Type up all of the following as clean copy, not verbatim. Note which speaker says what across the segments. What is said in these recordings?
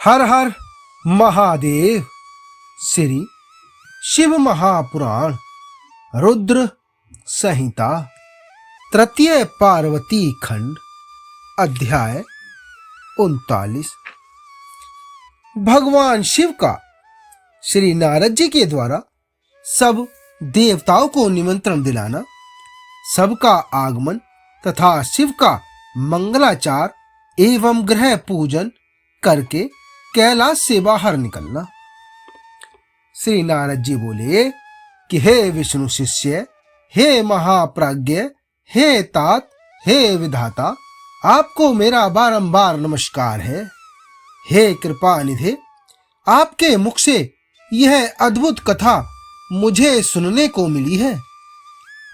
Speaker 1: हर हर महादेव। श्री शिव महापुराण रुद्र संहिता तृतीय पार्वती खंड अध्याय 39। भगवान शिव का श्री नारद जी के द्वारा सब देवताओं को निमंत्रण दिलाना, सबका आगमन तथा शिव का मंगलाचार एवं ग्रह पूजन करके कैलाश से बाहर निकलना। श्री नारद जी बोले कि हे विष्णु शिष्य, हे महाप्राज्ञ, हे तात, हे विधाता, आपको मेरा बारंबार नमस्कार है। हे कृपा निधे, आपके मुख से यह अद्भुत कथा मुझे सुनने को मिली है।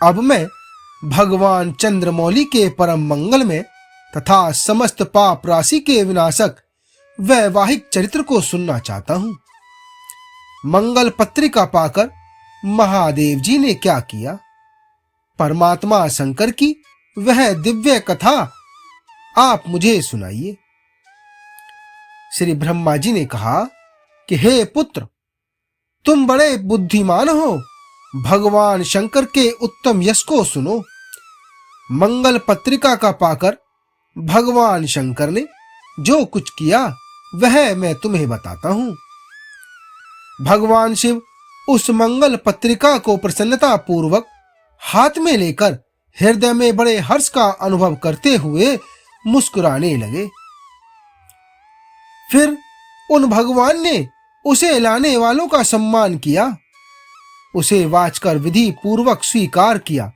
Speaker 1: अब मैं भगवान चंद्रमौली के परम मंगल में तथा समस्त पाप राशि के विनाशक वैवाहिक चरित्र को सुनना चाहता हूं। मंगल पत्रिका पाकर महादेव जी ने क्या किया, परमात्मा शंकर की वह दिव्य कथा आप मुझे सुनाइए। श्री ब्रह्मा जी ने कहा कि हे पुत्र, तुम बड़े बुद्धिमान हो, भगवान शंकर के उत्तम यश को सुनो। मंगल पत्रिका का पाकर भगवान शंकर ने जो कुछ किया वह मैं तुम्हें बताता हूं। भगवान शिव उस मंगल पत्रिका को प्रसन्नता पूर्वक हाथ में लेकर हृदय में बड़े हर्ष का अनुभव करते हुए मुस्कुराने लगे। फिर उन भगवान ने उसे लाने वालों का सम्मान किया, उसे वाचकर विधि पूर्वक स्वीकार किया।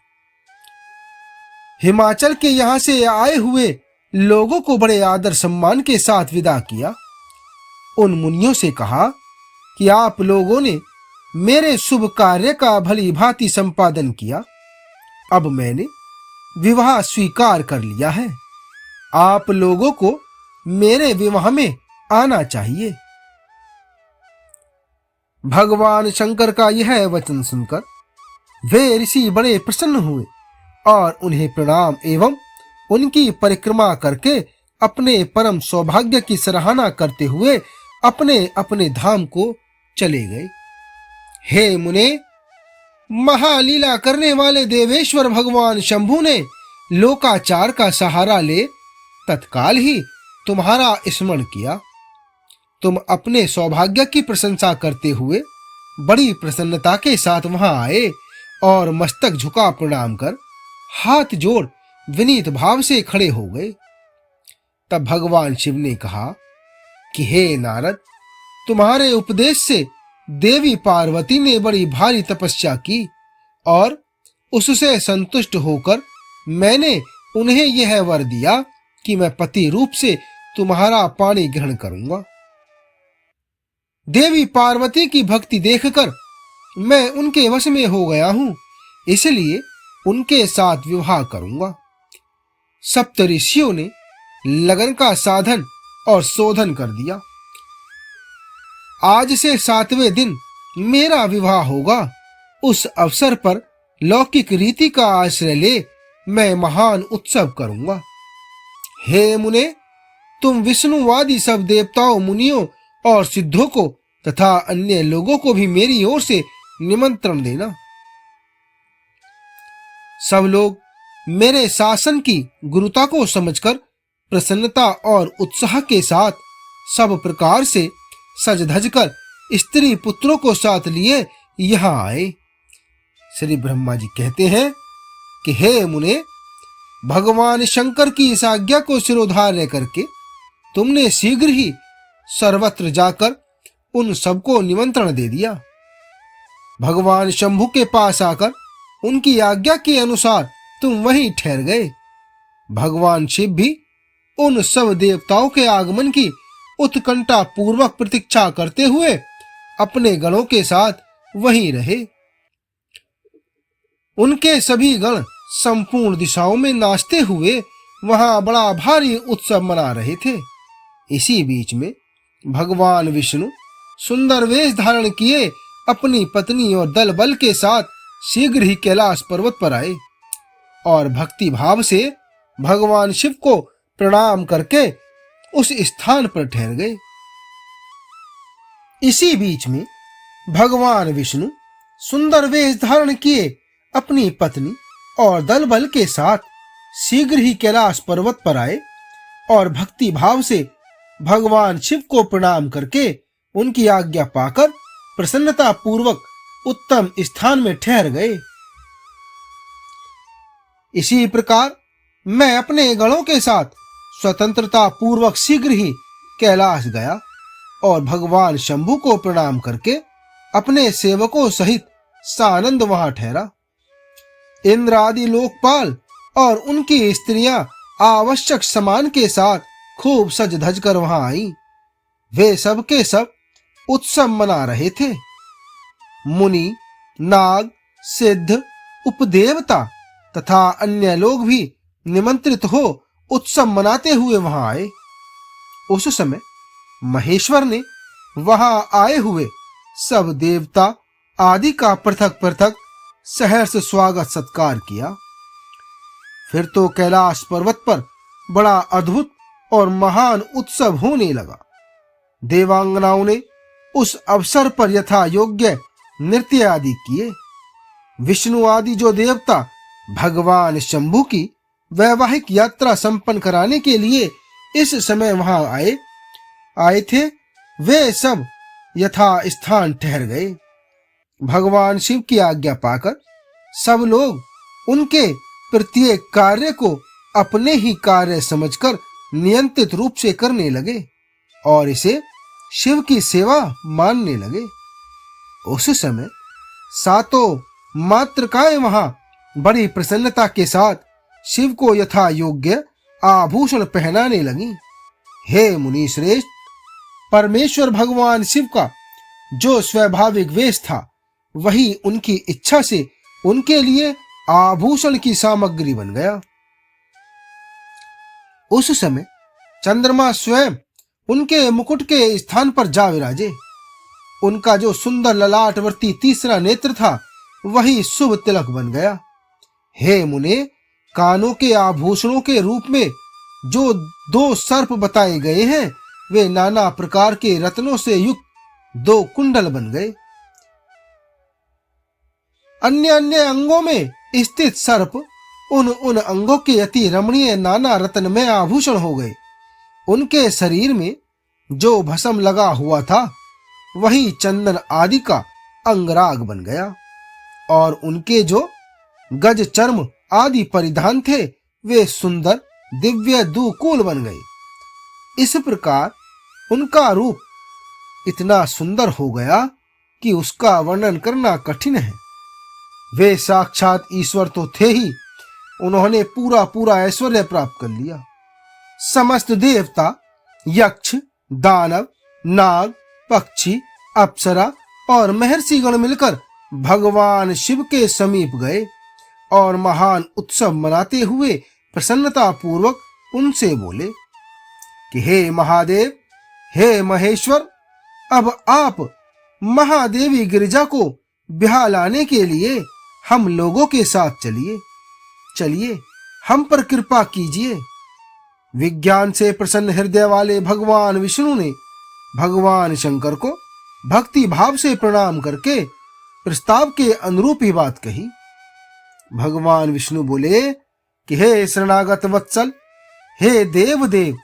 Speaker 1: हिमाचल के यहां से आए हुए लोगों को बड़े आदर सम्मान के साथ विदा किया। उन मुनियों से कहा कि आप लोगों ने मेरे शुभ कार्य का भली भांति संपादन किया, अब मैंने विवाह स्वीकार कर लिया है। आप लोगों को मेरे विवाह में आना चाहिए। भगवान शंकर का यह वचन सुनकर वे ऋषि बड़े प्रसन्न हुए और उन्हें प्रणाम एवं उनकी परिक्रमा करके अपने परम सौभाग्य की सराहना करते हुए अपने अपने धाम को चले गए। हे मुने, महालीला करने वाले देवेश्वर भगवान शंभु ने लोकाचार का सहारा ले तत्काल ही तुम्हारा स्मरण किया। तुम अपने सौभाग्य की प्रशंसा करते हुए बड़ी प्रसन्नता के साथ वहां आए और मस्तक झुका प्रणाम कर हाथ जोड़ विनीत भाव से खड़े हो गए। तब भगवान शिव ने कहा कि हे नारद, तुम्हारे उपदेश से देवी पार्वती ने बड़ी भारी तपस्या की और उससे संतुष्ट होकर मैंने उन्हें यह वर दिया कि मैं पति रूप से तुम्हारा पाणी ग्रहण करूंगा। देवी पार्वती की भक्ति देखकर मैं उनके वश में हो गया हूं, इसलिए उनके साथ विवाह करूंगा। सप्त ऋषियों ने लगन का साधन और शोधन कर दिया। आज से 7वें दिन मेरा विवाह होगा। उस अवसर पर लौकिक रीति का आश्रय ले मैं महान उत्सव करूंगा। हे मुने, तुम विष्णुवादी सब देवताओं, मुनियों और सिद्धों को तथा अन्य लोगों को भी मेरी ओर से निमंत्रण देना। सब लोग मेरे शासन की गुरुता को समझकर प्रसन्नता और उत्साह के साथ सब प्रकार से सज धज कर स्त्री पुत्रों को साथ लिए यहां आए। श्री ब्रह्मा जी कहते हैं कि हे मुने, भगवान शंकर की इस आज्ञा को सिरोधार्य करके तुमने शीघ्र ही सर्वत्र जाकर उन सबको निमंत्रण दे दिया। भगवान शंभु के पास आकर उनकी आज्ञा के अनुसार तुम वहीं ठहर गए। भगवान शिव भी उन सब देवताओं के आगमन की उत्कंठा पूर्वक प्रतीक्षा करते हुए अपने गणों के साथ वहीं रहे। उनके सभी गण संपूर्ण दिशाओं में नाचते हुए वहां बड़ा भारी उत्सव मना रहे थे। इसी बीच में भगवान विष्णु सुंदर वेश धारण किए अपनी पत्नी और दल बल के साथ शीघ्र ही कैलाश पर्वत पर आए और भक्ति भाव से भगवान शिव को प्रणाम करके उस स्थान पर ठहर गए। इसी बीच में भगवान विष्णु सुंदर वेश धारण किए अपनी पत्नी और दल बल के साथ शीघ्र ही कैलाश पर्वत पर आए और भक्ति भाव से भगवान शिव को प्रणाम करके उनकी आज्ञा पाकर प्रसन्नता पूर्वक उत्तम स्थान में ठहर गए। इसी प्रकार मैं अपने गणों के साथ स्वतंत्रता पूर्वक शीघ्र ही कैलाश गया और भगवान शंभु को प्रणाम करके अपने सेवकों सहित सानंद वहां ठहरा। इंद्र आदि लोकपाल और उनकी स्त्रियां आवश्यक सामान के साथ खूब सज धज कर वहां आई। वे सब के सब उत्सव मना रहे थे। मुनि, नाग, सिद्ध, उपदेवता तथा अन्य लोग भी निमंत्रित हो उत्सव मनाते हुए वहां आए। उस समय महेश्वर ने वहां आए हुए सब देवता आदि का पृथक पृथक सहर्ष स्वागत सत्कार किया। फिर तो कैलाश पर्वत पर बड़ा अद्भुत और महान उत्सव होने लगा। देवांगनाओं ने उस अवसर पर यथा योग्य नृत्य आदि किए। विष्णु आदि जो देवता भगवान शंभु की वैवाहिक यात्रा संपन्न कराने के लिए इस समय वहां आए थे, वे सब यथा स्थान ठहर गए। भगवान शिव की आज्ञा पाकर सब लोग उनके प्रत्येक कार्य को अपने ही कार्य समझकर नियंत्रित रूप से करने लगे और इसे शिव की सेवा मानने लगे। उस समय सातों मातृकाएं वहां बड़ी प्रसन्नता के साथ शिव को यथा योग्य आभूषण पहनाने लगी। हे मुनि श्रेष्ठ, परमेश्वर भगवान शिव का जो स्वाभाविक वेश था वही उनकी इच्छा से उनके लिए आभूषण की सामग्री बन गया। उस समय चंद्रमा स्वयं उनके मुकुट के स्थान पर जा विराजे। उनका जो सुंदर ललाटवर्ती तीसरा नेत्र था वही शुभ तिलक बन गया। हे मुने, कानों के आभूषणों के रूप में जो दो सर्प बताए गए हैं वे नाना प्रकार के रत्नों से युक्त दो कुंडल बन गए। अन्य अन्य अंगों में स्थित सर्प उन अंगों के अति रमणीय नाना रत्नमय आभूषण हो गए। उनके शरीर में जो भस्म लगा हुआ था वही चंदन आदि का अंगराग बन गया और उनके जो गज चर्म आदि परिधान थे वे सुंदर दिव्य दुकूल बन गए। इस प्रकार उनका रूप इतना सुंदर हो गया कि उसका वर्णन करना कठिन है। वे साक्षात ईश्वर तो थे ही, उन्होंने पूरा पूरा ऐश्वर्य प्राप्त कर लिया। समस्त देवता, यक्ष, दानव, नाग, पक्षी, अप्सरा और महर्षिगण मिलकर भगवान शिव के समीप गए और महान उत्सव मनाते हुए प्रसन्नता पूर्वक उनसे बोले कि हे महादेव, हे महेश्वर, अब आप महादेवी गिरिजा को ब्याह लाने के लिए हम लोगों के साथ चलिए हम पर कृपा कीजिए। विज्ञान से प्रसन्न हृदय वाले भगवान विष्णु ने भगवान शंकर को भक्ति भाव से प्रणाम करके प्रस्ताव के अनुरूप ही बात कही। भगवान विष्णु बोले कि हे शरणागत वत्सल, हे देवदेव,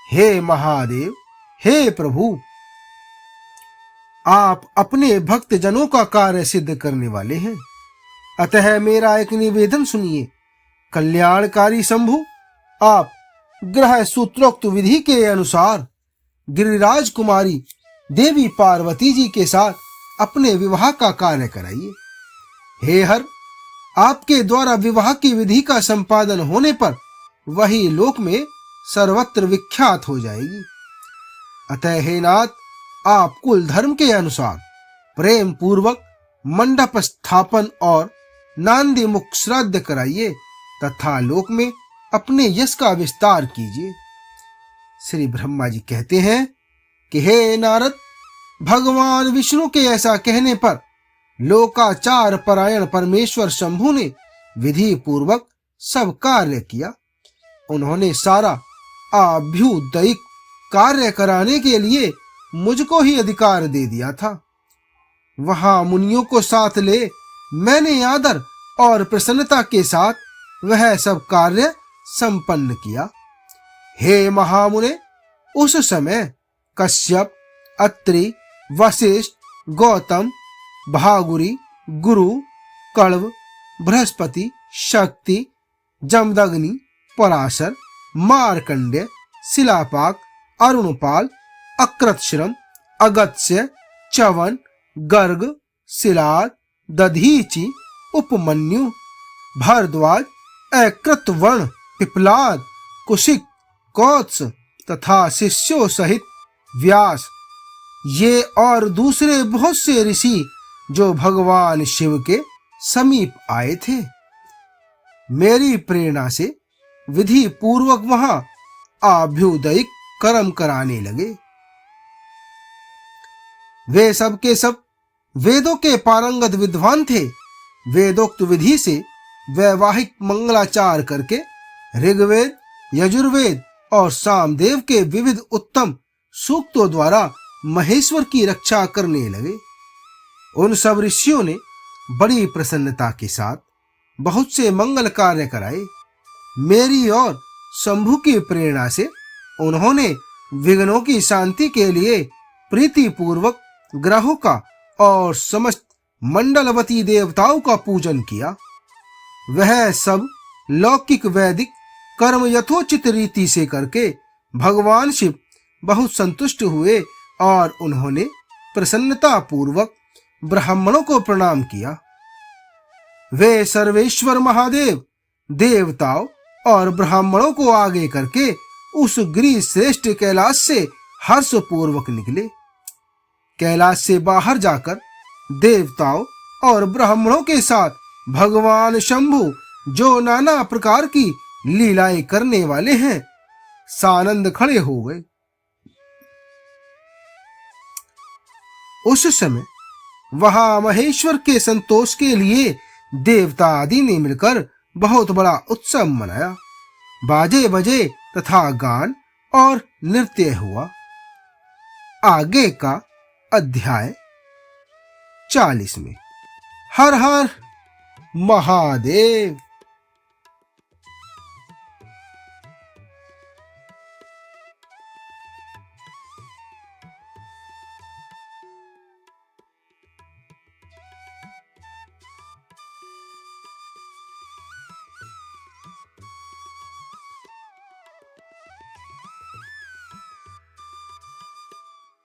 Speaker 1: हे महादेव, हे प्रभु, आप अपने भक्त जनों का कार्य सिद्ध करने वाले हैं, अतः मेरा एक निवेदन सुनिए। कल्याणकारी शंभु, आप ग्रह सूत्रोक्त विधि के अनुसार गिरिराज कुमारी देवी पार्वती जी के साथ अपने विवाह का कार्य कराइए। हे हर, आपके द्वारा विवाह की विधि का संपादन होने पर वही लोक में सर्वत्र विख्यात हो जाएगी। अतः हे नाथ, आप कुल धर्म के अनुसार प्रेम पूर्वक मंडप स्थापन और नांदी मुख श्राद्ध कराइए तथा लोक में अपने यश का विस्तार कीजिए। श्री ब्रह्मा जी कहते हैं कि हे नारद, भगवान विष्णु के ऐसा कहने पर लोकाचार परायण परमेश्वर शंभु ने विधि पूर्वक सब कार्य किया। उन्होंने सारा अभ्युदयिक कार्य कराने के लिए मुझको ही अधिकार दे दिया था। वहां मुनियों को साथ ले मैंने आदर और प्रसन्नता के साथ वह सब कार्य संपन्न किया। हे महामुने, उस समय कश्यप, अत्रि, वशिष्ठ, गौतम, भागुरी, गुरु, कण्व, बृहस्पति, शक्ति, जमदग्नि, पराशर, मार्कंडेय, शिलापाक, अरुणपाल, अकृतश्रम, अगस्त्य, च्यवन, गर्ग, शिलाद, दधीचि, उपमन्यु, भारद्वाज, कृतवर्ण, पिप्लाद, कुशिक, कौत्स तथा शिष्यों सहित व्यास, ये और दूसरे बहुत से ऋषि जो भगवान शिव के समीप आए थे, मेरी प्रेरणा से विधि पूर्वक वहां आभ्युदयिक कर्म कराने लगे। वे सब के सब वेदों के पारंगत विद्वान थे। वेदोक्त विधि से वैवाहिक मंगलाचार करके ऋग्वेद, यजुर्वेद और सामदेव के विविध उत्तम सूक्तों द्वारा महेश्वर की रक्षा करने लगे। उन सब ऋषियों ने बड़ी प्रसन्नता के साथ बहुत से मंगल कार्य कराए। मेरी और शंभु की प्रेरणा से उन्होंने विघ्नों की शांति के लिए प्रीति पूर्वक ग्रहों का और समस्त मंडलवती देवताओं का पूजन किया। वह सब लौकिक वैदिक कर्म यथोचित रीति से करके भगवान शिव बहुत संतुष्ट हुए और उन्होंने प्रसन्नता पूर्वक ब्राह्मणों को प्रणाम किया। वे सर्वेश्वर महादेव देवताओं और ब्राह्मणों को आगे करके उस गिरि श्रेष्ठ कैलाश से हर्ष पूर्वक निकले। कैलाश से बाहर जाकर देवताओं और ब्राह्मणों के साथ भगवान शंभु, जो नाना प्रकार की लीलाएं करने वाले हैं, सानंद खड़े हो गए। उस समय वहां महेश्वर के संतोष के लिए देवता आदि ने मिलकर बहुत बड़ा उत्सव मनाया। बाजे बजे तथा गान और नृत्य हुआ। आगे का अध्याय 40 में। हर हर महादेव।